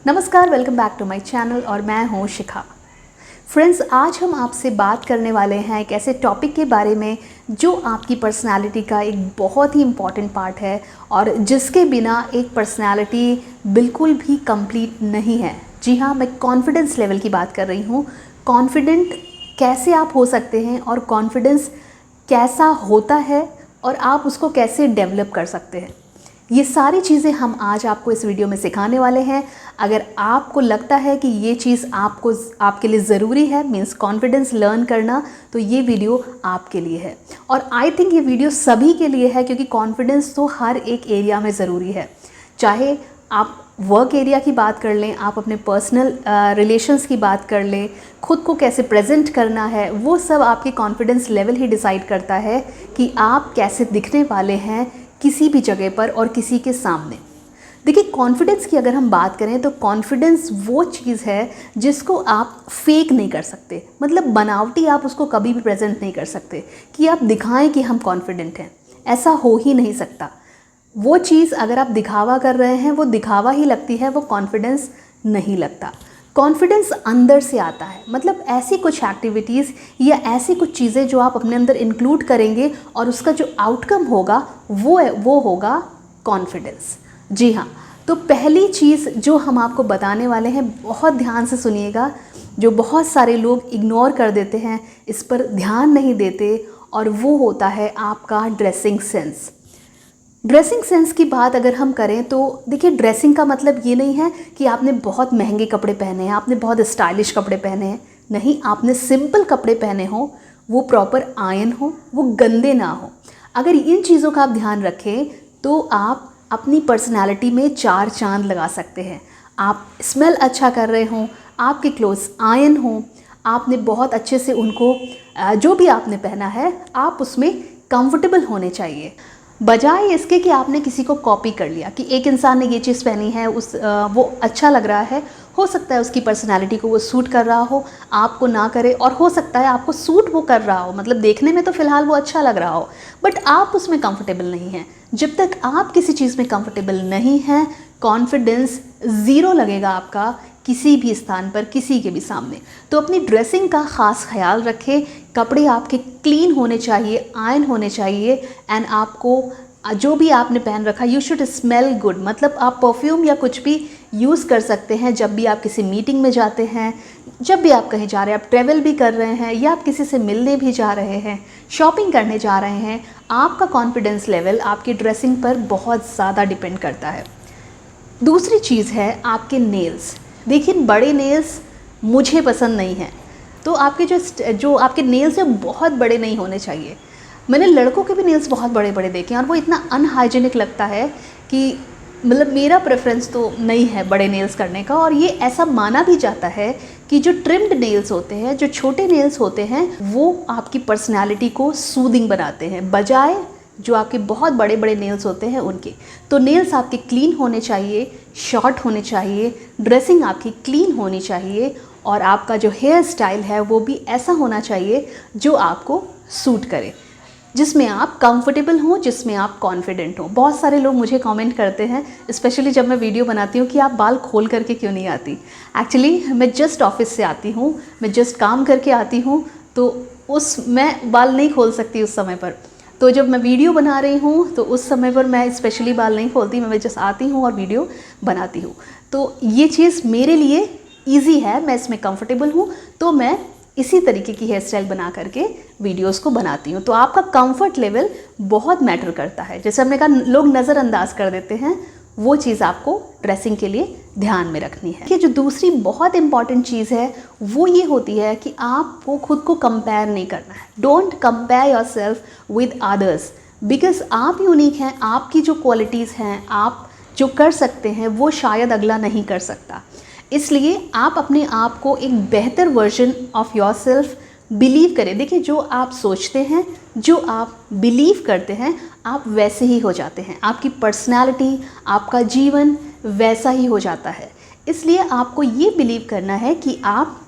नमस्कार, welcome back to my channel और मैं हूँ शिखा। फ्रेंड्स, आज हम आपसे बात करने वाले हैं एक ऐसे टॉपिक के बारे में जो आपकी पर्सनालिटी का एक बहुत ही इम्पॉर्टेंट पार्ट है और जिसके बिना एक पर्सनालिटी बिल्कुल भी कंप्लीट नहीं है। जी हाँ, मैं कॉन्फिडेंस लेवल की बात कर रही हूँ। कॉन्फिडेंट कैसे आप हो सकते हैं और कॉन्फिडेंस कैसा होता है और आप उसको कैसे डेवलप कर सकते हैं, ये सारी चीज़ें हम आज आपको इस वीडियो में सिखाने वाले हैं। अगर आपको लगता है कि ये चीज़ आपके लिए ज़रूरी है, मीन्स कॉन्फिडेंस लर्न करना, तो ये वीडियो आपके लिए है। और आई थिंक ये वीडियो सभी के लिए है, क्योंकि कॉन्फिडेंस तो हर एक एरिया में ज़रूरी है। चाहे आप वर्क एरिया की बात कर लें, आप अपने पर्सनल रिलेशंस की बात कर लें, खुद को कैसे प्रेजेंट करना है, वो सब आपके कॉन्फिडेंस लेवल ही डिसाइड करता है कि आप कैसे दिखने वाले हैं किसी भी जगह पर और किसी के सामने। देखिए, कॉन्फिडेंस की अगर हम बात करें तो कॉन्फिडेंस वो चीज़ है जिसको आप फेक नहीं कर सकते, मतलब बनावटी आप उसको कभी भी प्रेजेंट नहीं कर सकते कि आप दिखाएं कि हम कॉन्फिडेंट हैं। ऐसा हो ही नहीं सकता। वो चीज़ अगर आप दिखावा कर रहे हैं वो दिखावा ही लगती है, वो कॉन्फिडेंस नहीं लगता। कॉन्फिडेंस अंदर से आता है, मतलब ऐसी कुछ एक्टिविटीज़ या ऐसी कुछ चीज़ें जो आप अपने अंदर इंक्लूड करेंगे और उसका जो आउटकम होगा वो होगा कॉन्फिडेंस। जी हाँ, तो पहली चीज़ जो हम आपको बताने वाले हैं, बहुत ध्यान से सुनिएगा, जो बहुत सारे लोग इग्नोर कर देते हैं, इस पर ध्यान नहीं देते, और वो होता है आपका ड्रेसिंग सेंस। ड्रेसिंग सेंस की बात अगर हम करें तो देखिए, ड्रेसिंग का मतलब ये नहीं है कि आपने बहुत महंगे कपड़े पहने हैं, आपने बहुत स्टाइलिश कपड़े पहने हैं। नहीं, आपने सिंपल कपड़े पहने हों, वो प्रॉपर आयन हो, वो गंदे ना हो। अगर इन चीज़ों का आप ध्यान रखें तो आप अपनी पर्सनैलिटी में 4 चांद लगा सकते हैं। आप स्मेल अच्छा कर रहे हों, आपके क्लोथ्स आयन हों, आपने बहुत अच्छे से उनको जो भी आपने पहना है आप उसमें कंफर्टेबल होने चाहिए, बजाय इसके कि आपने किसी को कॉपी कर लिया कि एक इंसान ने ये चीज़ पहनी है, वो अच्छा लग रहा है। हो सकता है उसकी पर्सनालिटी को वो सूट कर रहा हो, आपको ना करे, और हो सकता है आपको सूट वो कर रहा हो, मतलब देखने में तो फ़िलहाल वो अच्छा लग रहा हो, बट आप उसमें कंफर्टेबल नहीं हैं। जब तक आप किसी चीज़ में कंफर्टेबल नहीं हैं, कॉन्फिडेंस ज़ीरो लगेगा आपका किसी भी स्थान पर, किसी के भी सामने। तो अपनी ड्रेसिंग का ख़ास ख्याल रखें। कपड़े आपके क्लीन होने चाहिए, आयरन होने चाहिए, एंड आपको जो भी आपने पहन रखा, यू शुड स्मेल गुड, मतलब आप परफ्यूम या कुछ भी यूज़ कर सकते हैं जब भी आप किसी मीटिंग में जाते हैं, जब भी आप कहीं जा रहे हैं, आप ट्रैवल भी कर रहे हैं या आप किसी से मिलने भी जा रहे हैं, शॉपिंग करने जा रहे हैं। आपका कॉन्फिडेंस लेवल आपकी ड्रेसिंग पर बहुत ज़्यादा डिपेंड करता है। दूसरी चीज़ है आपके नेल्स। देखिए, बड़े नेल्स मुझे पसंद नहीं हैं, तो आपके जो आपके नेल्स हैं बहुत बड़े नहीं होने चाहिए। मैंने लड़कों के भी नेल्स बहुत बड़े बड़े देखे हैं और वो इतना अनहाइजीनिक लगता है कि मतलब मेरा प्रेफरेंस तो नहीं है बड़े नेल्स करने का। और ये ऐसा माना भी जाता है कि जो ट्रिम्ड नेल्स होते हैं, जो छोटे नेल्स होते हैं, वो आपकी पर्सनैलिटी को सूदिंग बनाते हैं, बजाय जो आपके बहुत बड़े बड़े नेल्स होते हैं उनके। तो नेल्स आपके क्लीन होने चाहिए, शॉर्ट होने चाहिए, ड्रेसिंग आपकी क्लीन होनी चाहिए, और आपका जो हेयर स्टाइल है वो भी ऐसा होना चाहिए जो आपको सूट करे, जिसमें आप कंफर्टेबल हों, जिसमें आप कॉन्फिडेंट हों। बहुत सारे लोग मुझे कमेंट करते हैं, स्पेशली जब मैं वीडियो बनाती हूँ, कि आप बाल खोल करके क्यों नहीं आती। एक्चुअली मैं जस्ट ऑफिस से आती हूँ, मैं जस्ट काम करके आती हूँ, तो मैं बाल नहीं खोल सकती उस समय पर। तो जब मैं वीडियो बना रही हूँ तो उस समय पर मैं स्पेशली बाल नहीं खोलती, मैं जस्ट आती हूँ और वीडियो बनाती हूँ। तो ये चीज़ मेरे लिए ईजी है, मैं इसमें कंफर्टेबल हूँ, तो मैं इसी तरीके की हेयर स्टाइल बना करके वीडियोस को बनाती हूँ। तो आपका कंफर्ट लेवल बहुत मैटर करता है। जैसे हमने कहा, लोग नज़रअंदाज कर देते हैं, वो चीज़ आपको ड्रेसिंग के लिए ध्यान में रखनी है। कि जो दूसरी बहुत इंपॉर्टेंट चीज़ है वो ये होती है कि आपको खुद को कंपेयर नहीं करना है। Don't compare yourself with others, because आप यूनिक हैं। आपकी जो क्वालिटीज़ हैं, आप जो कर सकते हैं, वो शायद अगला नहीं कर सकता। इसलिए आप अपने आप को एक बेहतर वर्जन ऑफ योरसेल्फ बिलीव करें। देखिए, जो आप सोचते हैं, जो आप बिलीव करते हैं, आप वैसे ही हो जाते हैं। आपकी पर्सनालिटी, आपका जीवन वैसा ही हो जाता है। इसलिए आपको ये बिलीव करना है कि आप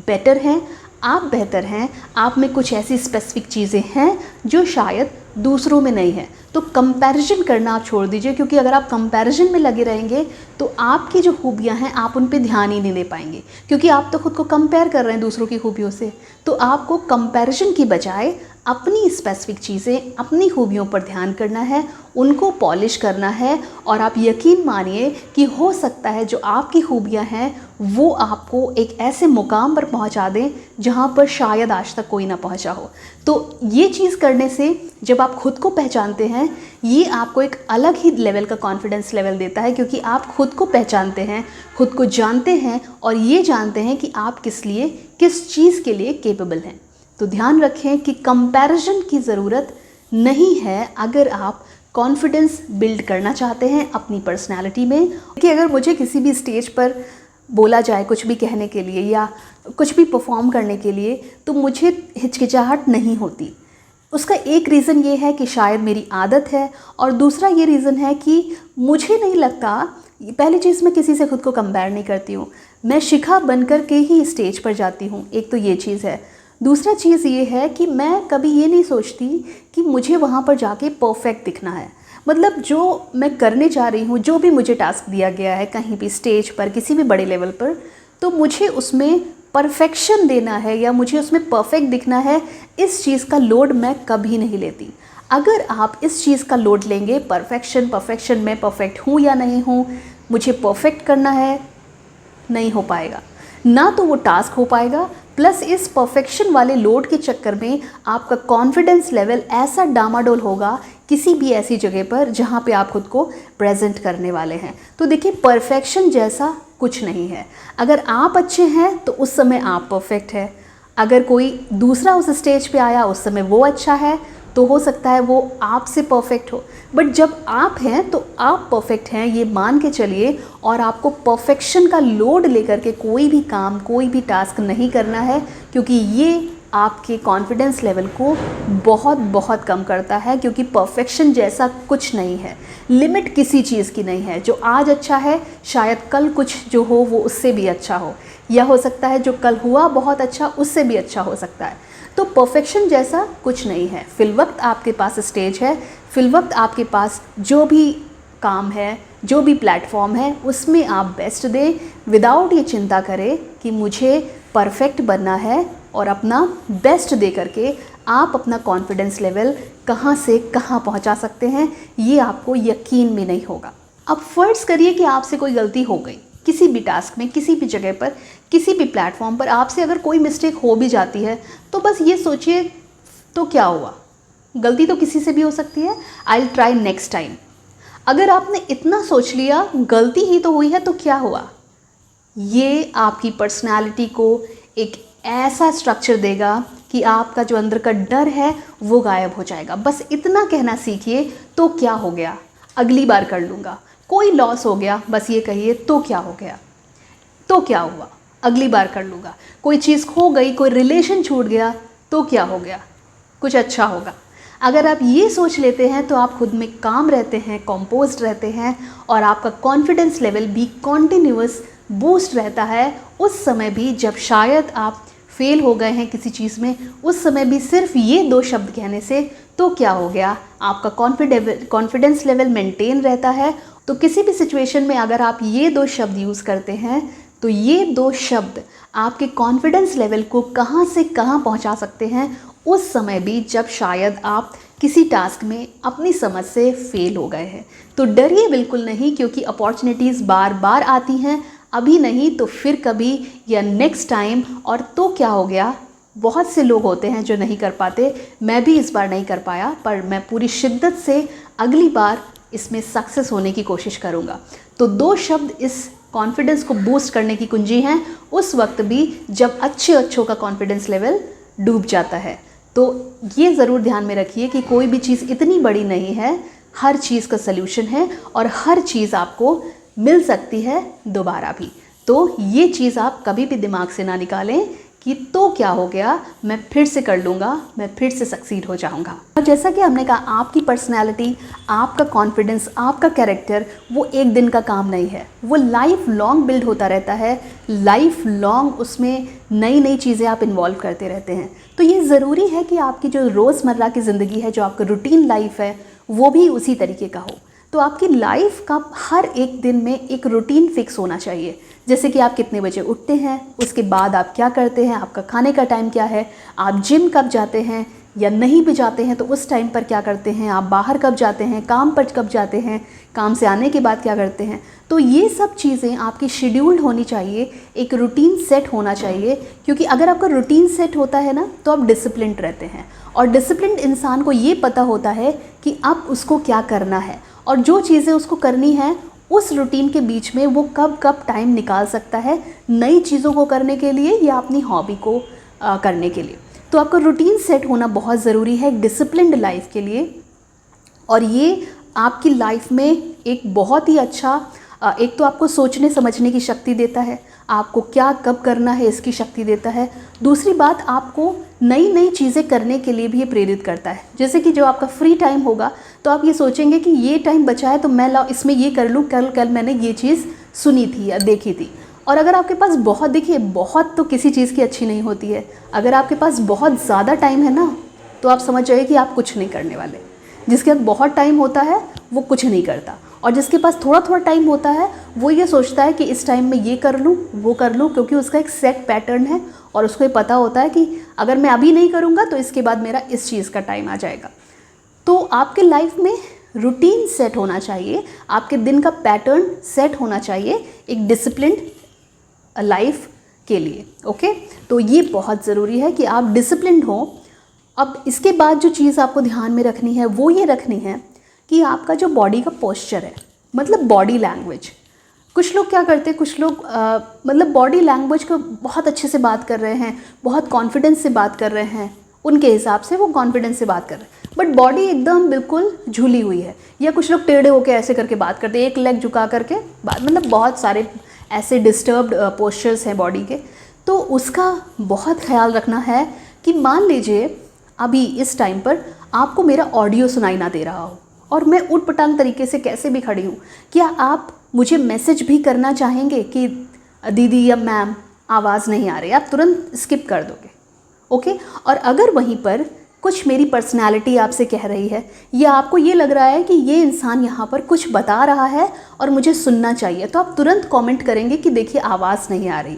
बेटर हैं, आप बेहतर हैं, आप में कुछ ऐसी स्पेसिफिक चीज़ें हैं जो शायद दूसरों में नहीं है। तो कंपैरिजन करना आप छोड़ दीजिए, क्योंकि अगर आप कंपैरिजन में लगे रहेंगे तो आपकी जो खूबियाँ हैं आप उन पे ध्यान ही नहीं दे पाएंगे, क्योंकि आप तो खुद को कंपेयर कर रहे हैं दूसरों की खूबियों से। तो आपको कंपैरिजन की बजाय अपनी स्पेसिफिक चीज़ें, अपनी खूबियों पर ध्यान करना है, उनको पॉलिश करना है। और आप यकीन मानिए कि हो सकता है जो आपकी खूबियाँ हैं वो आपको एक ऐसे मुकाम पर पहुंचा दें जहां पर शायद आज तक कोई ना पहुंचा हो। तो ये चीज़ करने से जब आप खुद को पहचानते हैं, ये आपको एक अलग ही लेवल का कॉन्फिडेंस लेवल देता है, क्योंकि आप खुद को पहचानते हैं, खुद को जानते हैं और ये जानते हैं कि आप किस लिए, किस चीज़ के लिए केपेबल हैं। तो ध्यान रखें कि कंपैरिजन की ज़रूरत नहीं है अगर आप कॉन्फिडेंस बिल्ड करना चाहते हैं अपनी पर्सनैलिटी में। कि अगर मुझे किसी भी स्टेज पर बोला जाए कुछ भी कहने के लिए या कुछ भी परफॉर्म करने के लिए, तो मुझे हिचकिचाहट नहीं होती। उसका एक रीज़न ये है कि शायद मेरी आदत है, और दूसरा ये रीज़न है कि मुझे नहीं लगता, पहली चीज़ मैं किसी से खुद को कंपेयर नहीं करती हूँ, मैं शिखा बनकर के ही स्टेज पर जाती हूँ। एक तो ये चीज़ है। दूसरा चीज़ ये है कि मैं कभी ये नहीं सोचती कि मुझे वहाँ पर जाके परफेक्ट दिखना है। मतलब जो मैं करने जा रही हूँ, जो भी मुझे टास्क दिया गया है कहीं भी स्टेज पर, किसी भी बड़े लेवल पर, तो मुझे उसमें परफेक्शन देना है या मुझे उसमें परफेक्ट दिखना है, इस चीज़ का लोड मैं कभी नहीं लेती। अगर आप इस चीज़ का लोड लेंगे, परफेक्शन मैं परफेक्ट हूँ या नहीं हूँ, मुझे परफेक्ट करना है, नहीं हो पाएगा। ना तो वो टास्क हो पाएगा, प्लस इस परफेक्शन वाले लोड के चक्कर में आपका कॉन्फिडेंस लेवल ऐसा डामाडोल होगा किसी भी ऐसी जगह पर जहाँ पे आप खुद को प्रेजेंट करने वाले हैं। तो देखिए, परफेक्शन जैसा कुछ नहीं है। अगर आप अच्छे हैं तो उस समय आप परफेक्ट है। अगर कोई दूसरा उस स्टेज पे आया, उस समय वो अच्छा है, तो हो सकता है वो आपसे परफेक्ट हो। बट जब आप हैं तो आप परफेक्ट हैं, ये मान के चलिए। और आपको परफेक्शन का लोड लेकर के कोई भी काम, कोई भी टास्क नहीं करना है, क्योंकि ये आपके कॉन्फिडेंस लेवल को बहुत बहुत कम करता है। क्योंकि परफेक्शन जैसा कुछ नहीं है, लिमिट किसी चीज़ की नहीं है। जो आज अच्छा है, शायद कल कुछ जो हो वो उससे भी अच्छा हो, या हो सकता है जो कल हुआ बहुत अच्छा, उससे भी अच्छा हो सकता है। तो परफेक्शन जैसा कुछ नहीं है। फिलवक्त आपके पास स्टेज है, फिलवक्त आपके पास जो भी काम है, जो भी प्लेटफॉर्म है, उसमें आप बेस्ट दें, विदाउट ये चिंता करें कि मुझे परफेक्ट बनना है। और अपना बेस्ट दे करके आप अपना कॉन्फिडेंस लेवल कहाँ से कहाँ पहुँचा सकते हैं, ये आपको यकीन भी नहीं होगा। अब फ़र्ज़ करिए कि आपसे कोई गलती हो गई, किसी भी टास्क में, किसी भी जगह पर, किसी भी प्लेटफॉर्म पर आपसे अगर कोई मिस्टेक हो भी जाती है, तो बस ये सोचिए तो क्या हुआ, गलती तो किसी से भी हो सकती है, I will try next time. अगर आपने इतना सोच लिया, गलती ही तो हुई है तो क्या हुआ, ये आपकी पर्सनालिटी को एक ऐसा स्ट्रक्चर देगा कि आपका जो अंदर का डर है वो गायब हो जाएगा। बस इतना कहना सीखिए, तो क्या हो गया, अगली बार कर लूँगा। कोई लॉस हो गया, बस ये कहिए तो क्या हो गया, तो क्या हुआ, अगली बार कर लूँगा। कोई चीज़ खो गई, कोई रिलेशन छूट गया, तो क्या हो गया, कुछ अच्छा होगा। अगर आप ये सोच लेते हैं तो आप खुद में काम रहते हैं, कंपोज्ड रहते हैं, और आपका कॉन्फिडेंस लेवल भी कॉन्टिन्यूअस बूस्ट रहता है। उस समय भी जब शायद आप फेल हो गए हैं किसी चीज़ में, उस समय भी सिर्फ ये 2 शब्द कहने से तो क्या हो गया, आपका कॉन्फिडेंस लेवल मेंटेन रहता है। तो किसी भी सिचुएशन में अगर आप ये 2 शब्द यूज़ करते हैं, तो ये 2 शब्द आपके कॉन्फिडेंस लेवल को कहाँ से कहाँ पहुँचा सकते हैं, उस समय भी जब शायद आप किसी टास्क में अपनी समझ से फेल हो गए हैं। तो डरिए बिल्कुल नहीं, क्योंकि अपॉर्चुनिटीज़ बार बार आती हैं, अभी नहीं तो फिर कभी, या नेक्स्ट टाइम। और तो क्या हो गया, बहुत से लोग होते हैं जो नहीं कर पाते, मैं भी इस बार नहीं कर पाया, पर मैं पूरी शिद्दत से अगली बार इसमें सक्सेस होने की कोशिश करूँगा। तो 2 शब्द इस कॉन्फिडेंस को बूस्ट करने की कुंजी हैं, उस वक्त भी जब अच्छों का कॉन्फिडेंस लेवल डूब जाता है। तो ये ज़रूर ध्यान में रखिए कि कोई भी चीज़ इतनी बड़ी नहीं है, हर चीज़ का सल्यूशन है, और हर चीज़ आपको मिल सकती है दोबारा भी। तो ये चीज़ आप कभी भी दिमाग से ना निकालें कि तो क्या हो गया, मैं फिर से कर लूँगा, मैं फिर से सक्सीड हो जाऊँगा। और जैसा कि हमने कहा, आपकी पर्सनैलिटी, आपका कॉन्फिडेंस, आपका कैरेक्टर वो एक दिन का काम नहीं है, वो लाइफ लॉन्ग बिल्ड होता रहता है, लाइफ लॉन्ग उसमें नई नई चीज़ें आप इन्वॉल्व करते रहते हैं। तो ये ज़रूरी है कि आपकी जो रोज़मर्रा की ज़िंदगी है, जो आपका रूटीन लाइफ है, वो भी उसी तरीके का हो। तो आपकी लाइफ का हर एक दिन में एक रूटीन फिक्स होना चाहिए, जैसे कि आप कितने बजे उठते हैं, उसके बाद आप क्या करते हैं, आपका खाने का टाइम क्या है, आप जिम कब जाते हैं या नहीं भी जाते हैं तो उस टाइम पर क्या करते हैं, आप बाहर कब जाते हैं, काम पर कब जाते हैं, काम से आने के बाद क्या करते हैं। तो ये सब चीज़ें आपकी शेड्यूल्ड होनी चाहिए, एक रूटीन सेट होना चाहिए, क्योंकि अगर आपका रूटीन सेट होता है ना तो आप डिसिप्लिन्ड रहते हैं। और डिसिप्लिन्ड इंसान को ये पता होता है कि अब उसको क्या करना है, और जो चीज़ें उसको करनी है उस रूटीन के बीच में वो कब कब टाइम निकाल सकता है नई चीज़ों को करने के लिए या अपनी हॉबी को करने के लिए। तो आपका रूटीन सेट होना बहुत ज़रूरी है डिसिप्लिन्ड लाइफ के लिए। और ये आपकी लाइफ में एक बहुत ही अच्छा, एक तो आपको सोचने समझने की शक्ति देता है, आपको क्या कब करना है इसकी शक्ति देता है। दूसरी बात, आपको नई नई चीज़ें करने के लिए भी ये प्रेरित करता है। जैसे कि जो आपका फ्री टाइम होगा तो आप ये सोचेंगे कि ये टाइम बचा है तो मैं लाओ इसमें ये कर लूँ, कल मैंने ये चीज़ सुनी थी या देखी थी। और अगर आपके पास बहुत, देखिए बहुत तो किसी चीज़ की अच्छी नहीं होती है, अगर आपके पास बहुत ज़्यादा टाइम है ना तो आप समझ जाइए कि आप कुछ नहीं करने वाले। जिसके पास बहुत टाइम होता है वो कुछ नहीं करता, और जिसके पास थोड़ा थोड़ा टाइम होता है वो ये सोचता है कि इस टाइम में ये कर लूँ वो कर लूँ, क्योंकि उसका एक सेट पैटर्न है और उसको ये पता होता है कि अगर मैं अभी नहीं करूँगा तो इसके बाद मेरा इस चीज़ का टाइम आ जाएगा। तो आपके लाइफ में रूटीन सेट होना चाहिए, आपके दिन का पैटर्न सेट होना चाहिए एक डिसिप्लिन्ड लाइफ के लिए। ओके, तो ये बहुत ज़रूरी है कि आप डिसिप्लिन्ड हों। अब इसके बाद जो चीज़ आपको ध्यान में रखनी है वो ये रखनी है कि आपका जो बॉडी का पोस्चर है, मतलब बॉडी लैंग्वेज। कुछ लोग क्या करते हैं, कुछ लोग मतलब बॉडी लैंग्वेज को बहुत अच्छे से बात कर रहे हैं, बहुत कॉन्फिडेंस से बात कर रहे हैं, उनके हिसाब से वो कॉन्फिडेंस से बात कर रहे हैं, बट बॉडी एकदम बिल्कुल झूली हुई है। या कुछ लोग टेढ़े होकर ऐसे करके बात करते हैं, एक लेग झुका करके बात, मतलब बहुत सारे ऐसे डिस्टर्ब्ड पोस्चर्स हैं बॉडी के। तो उसका बहुत ख्याल रखना है कि मान लीजिए अभी इस टाइम पर आपको मेरा ऑडियो सुनाई ना दे रहा हो और मैं उटपटांग तरीके से कैसे भी खड़ी हूँ, क्या आप मुझे मैसेज भी करना चाहेंगे कि दीदी या मैम आवाज़ नहीं आ रही, आप तुरंत स्किप कर दोगे। ओके, और अगर वहीं पर कुछ मेरी पर्सनैलिटी आपसे कह रही है या आपको ये लग रहा है कि ये इंसान यहाँ पर कुछ बता रहा है और मुझे सुनना चाहिए, तो आप तुरंत कमेंट करेंगे कि देखिए आवाज़ नहीं आ रही।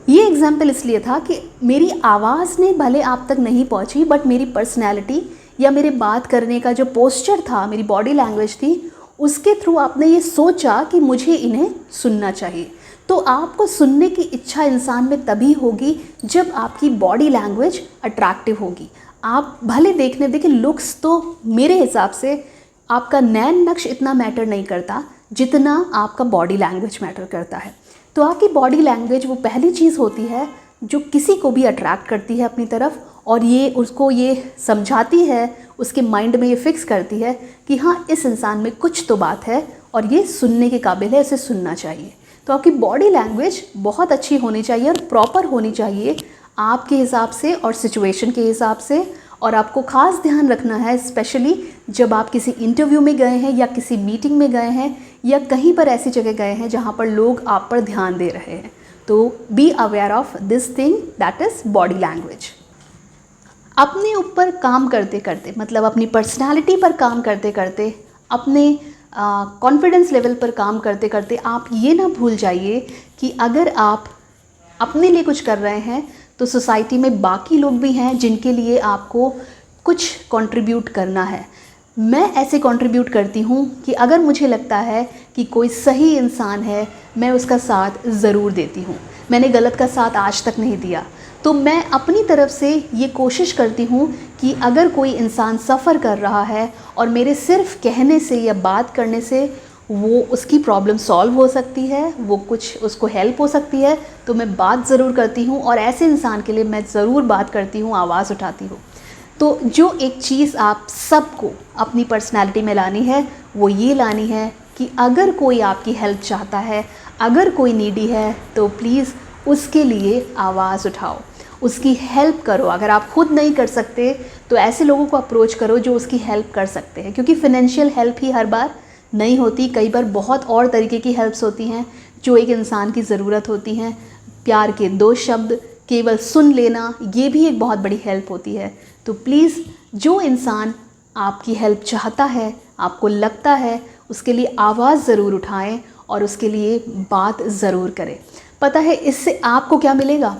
ये एग्जाम्पल इसलिए था कि मेरी आवाज़ ने भले आप तक नहीं पहुँची, बट मेरी पर्सनैलिटी या मेरे बात करने का जो पोस्चर था, मेरी बॉडी लैंग्वेज थी, उसके थ्रू आपने ये सोचा कि मुझे इन्हें सुनना चाहिए। तो आपको सुनने की इच्छा इंसान में तभी होगी जब आपकी बॉडी लैंग्वेज अट्रैक्टिव होगी। आप भले देखिए लुक्स तो मेरे हिसाब से आपका नैन नक्श इतना मैटर नहीं करता जितना आपका बॉडी लैंग्वेज मैटर करता है। तो आपकी बॉडी लैंग्वेज वो पहली चीज़ होती है जो किसी को भी अट्रैक्ट करती है अपनी तरफ, और ये उसको ये समझाती है, उसके माइंड में ये फिक्स करती है कि हाँ इस इंसान में कुछ तो बात है और ये सुनने के काबिल है, इसे सुनना चाहिए। तो आपकी बॉडी लैंग्वेज बहुत अच्छी होनी चाहिए और प्रॉपर होनी चाहिए आपके हिसाब से और सिचुएशन के हिसाब से। और आपको ख़ास ध्यान रखना है, स्पेशली जब आप किसी इंटरव्यू में गए हैं या किसी मीटिंग में गए हैं या कहीं पर ऐसी जगह गए हैं जहाँ पर लोग आप पर ध्यान दे रहे हैं। तो be aware of this thing, that is body language. अपने ऊपर काम करते करते, मतलब अपनी पर्सनालिटी पर काम करते करते, अपने कॉन्फिडेंस लेवल पर काम करते करते आप ये ना भूल जाइए कि अगर आप अपने लिए कुछ कर रहे हैं तो सोसाइटी में बाकी लोग भी हैं जिनके लिए आपको कुछ कंट्रीब्यूट करना है। मैं ऐसे कंट्रीब्यूट करती हूँ कि अगर मुझे लगता है कि कोई सही इंसान है, मैं उसका साथ ज़रूर देती हूँ। मैंने गलत का साथ आज तक नहीं दिया, तो मैं अपनी तरफ से ये कोशिश करती हूँ कि अगर कोई इंसान सफ़र कर रहा है और मेरे सिर्फ कहने से या बात करने से वो उसकी प्रॉब्लम सॉल्व हो सकती है, वो कुछ उसको हेल्प हो सकती है, तो मैं बात ज़रूर करती हूँ और ऐसे इंसान के लिए मैं ज़रूर बात करती हूँ, आवाज़ उठाती हूँ। तो जो एक चीज़ आप सबको अपनी पर्सनालिटी में लानी है वो ये लानी है कि अगर कोई आपकी हेल्प चाहता है, अगर कोई नीडी है, तो प्लीज़ उसके लिए आवाज़ उठाओ। उसकी हेल्प करो। अगर आप खुद नहीं कर सकते तो ऐसे लोगों को अप्रोच करो जो उसकी हेल्प कर सकते हैं, क्योंकि फिनेंशियल हेल्प ही हर बार नहीं होती, कई बार बहुत और तरीके की हेल्प्स होती हैं जो एक इंसान की ज़रूरत होती हैं। प्यार के 2 शब्द केवल सुन लेना, ये भी एक बहुत बड़ी हेल्प होती है। तो प्लीज़ जो इंसान आपकी हेल्प चाहता है, आपको लगता है, उसके लिए आवाज़ ज़रूर उठाएं और उसके लिए बात ज़रूर करें। पता है इससे आपको क्या मिलेगा?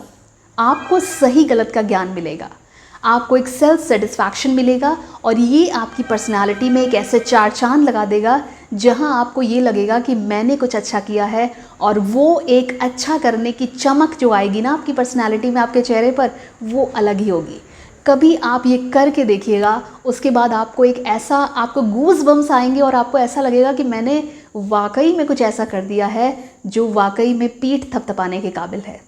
आपको सही गलत का ज्ञान मिलेगा, आपको एक सेल्फ सेटिस्फैक्शन मिलेगा और ये आपकी पर्सनालिटी में एक ऐसे 4 चांद लगा देगा जहां आपको ये लगेगा कि मैंने कुछ अच्छा किया है। और वो एक अच्छा करने की चमक जो आएगी ना आपकी पर्सनालिटी में, आपके चेहरे पर, वो अलग ही होगी। कभी आप ये करके देखिएगा, उसके बाद आपको एक ऐसा, आपको गूज़ बम्स आएंगे और आपको ऐसा लगेगा कि मैंने वाकई में कुछ ऐसा कर दिया है जो वाकई में पीठ थपथपाने के काबिल है।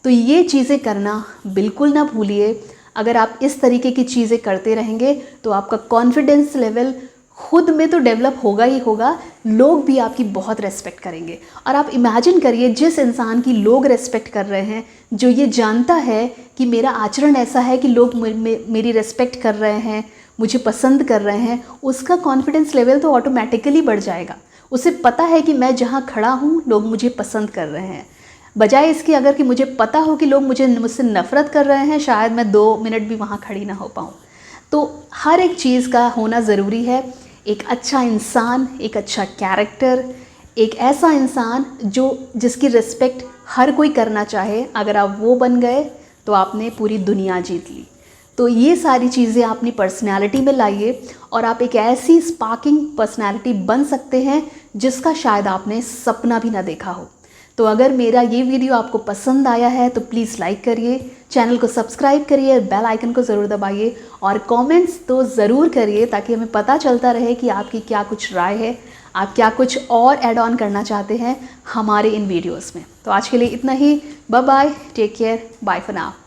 तो ये चीज़ें करना बिल्कुल ना भूलिए। अगर आप इस तरीके की चीज़ें करते रहेंगे तो आपका कॉन्फिडेंस लेवल खुद में तो डेवलप होगा ही होगा, लोग भी आपकी बहुत रेस्पेक्ट करेंगे। और आप इमेजिन करिए जिस इंसान की लोग रेस्पेक्ट कर रहे हैं, जो ये जानता है कि मेरा आचरण ऐसा है कि लोग मेरी रेस्पेक्ट कर रहे हैं, मुझे पसंद कर रहे हैं, उसका कॉन्फिडेंस लेवल तो ऑटोमेटिकली बढ़ जाएगा। उसे पता है कि मैं जहाँ खड़ा हूँ लोग मुझे पसंद कर रहे हैं। बजाय इसके अगर कि मुझे पता हो कि लोग मुझसे नफ़रत कर रहे हैं, शायद मैं 2 मिनट भी वहाँ खड़ी ना हो पाऊँ। तो हर एक चीज़ का होना ज़रूरी है। एक अच्छा इंसान, एक अच्छा कैरेक्टर, एक ऐसा इंसान जिसकी रिस्पेक्ट हर कोई करना चाहे, अगर आप वो बन गए तो आपने पूरी दुनिया जीत ली। तो ये सारी चीज़ें अपनी पर्सनैलिटी में लाइए और आप एक ऐसी स्पार्किंग पर्सनैलिटी बन सकते हैं जिसका शायद आपने सपना भी ना देखा हो। तो अगर मेरा ये वीडियो आपको पसंद आया है तो प्लीज़ लाइक करिए, चैनल को सब्सक्राइब करिए, बेल आइकन को ज़रूर दबाइए और कमेंट्स तो ज़रूर करिए ताकि हमें पता चलता रहे कि आपकी क्या कुछ राय है, आप क्या कुछ और ऐड ऑन करना चाहते हैं हमारे इन वीडियोस में। तो आज के लिए इतना ही। Bye bye, take care, bye for now.